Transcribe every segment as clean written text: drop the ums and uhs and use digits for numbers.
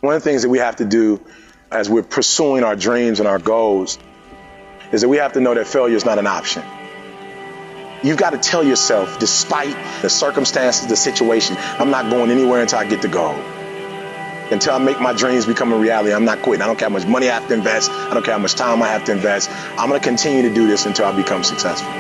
One of the things that we have to do as we're pursuing our dreams and our goals is that we have to know that failure is not an option. You've got to tell yourself, despite the circumstances, the situation, I'm not going anywhere until I get the goal. Until I make my dreams become a reality, I'm not quitting. I don't care how much money I have to invest. I don't care how much time I have to invest. I'm going to continue to do this until I become successful.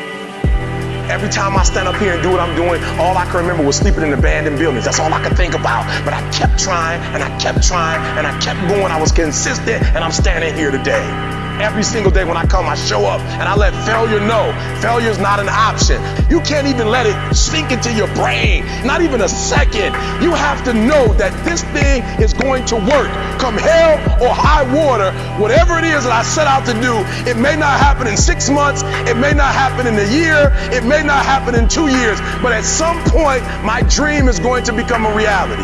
Every time I stand up here and do what I'm doing, all I can remember was sleeping in abandoned buildings. That's all I could think about. But I kept trying, and I kept trying, and I kept going. I was consistent, and I'm standing here today. Every single day when I come, I show up, and I let failure know failure is not an option. You can't even let it sink into your brain, not even a second. You have to know that this thing is going to work. Come hell or high water, whatever it is that I set out to do, it may not happen in 6 months, it may not happen in a year, it may not happen in 2 years, but at some point, my dream is going to become a reality.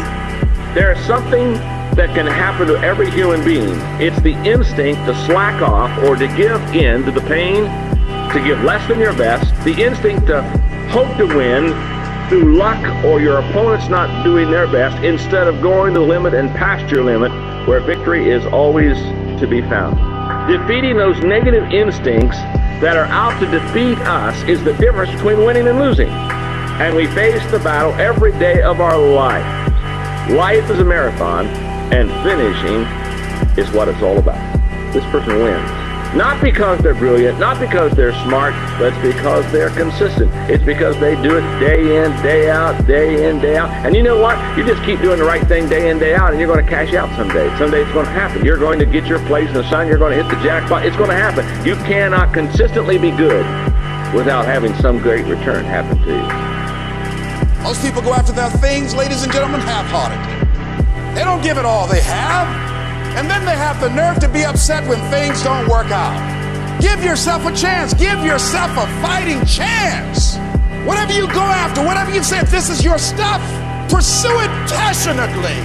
There's something that can happen to every human being. It's the instinct to slack off or to give in to the pain, to give less than your best, the instinct to hope to win through luck or your opponent's not doing their best, instead of going the limit and past your limit where victory is always to be found. Defeating those negative instincts that are out to defeat us is the difference between winning and losing. And we face the battle every day of our life. Life is a marathon, and finishing is what it's all about. This person wins. Not because they're brilliant, not because they're smart, but it's because they're consistent. It's because they do it day in, day out, day in, day out. And you know what? You just keep doing the right thing day in, day out, and you're going to cash out someday. Someday it's going to happen. You're going to get your place in the sun. You're going to hit the jackpot. It's going to happen. You cannot consistently be good without having some great return happen to you. Most people go after their things, ladies and gentlemen, half-heartedly. They don't give it all they have, and then they have the nerve to be upset when things don't work out. Give yourself a chance. Give yourself a fighting chance. Whatever you go after, whatever you say, if this is your stuff, pursue it passionately.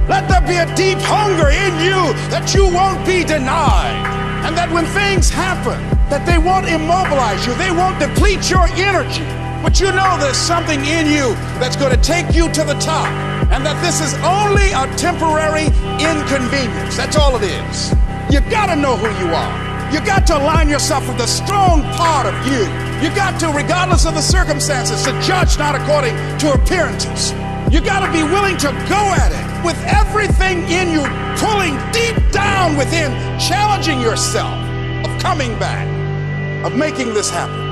Let there be a deep hunger in you that you won't be denied, and that when things happen, that they won't immobilize you, they won't deplete your energy. But you know there's something in you that's going to take you to the top, and that this is only a temporary inconvenience. That's all it is. You got to know who you are. You got to align yourself with the strong part of you. You got to, regardless of the circumstances, to judge not according to appearances. You got to be willing to go at it with everything in you, pulling deep down within, challenging yourself of coming back, of making this happen.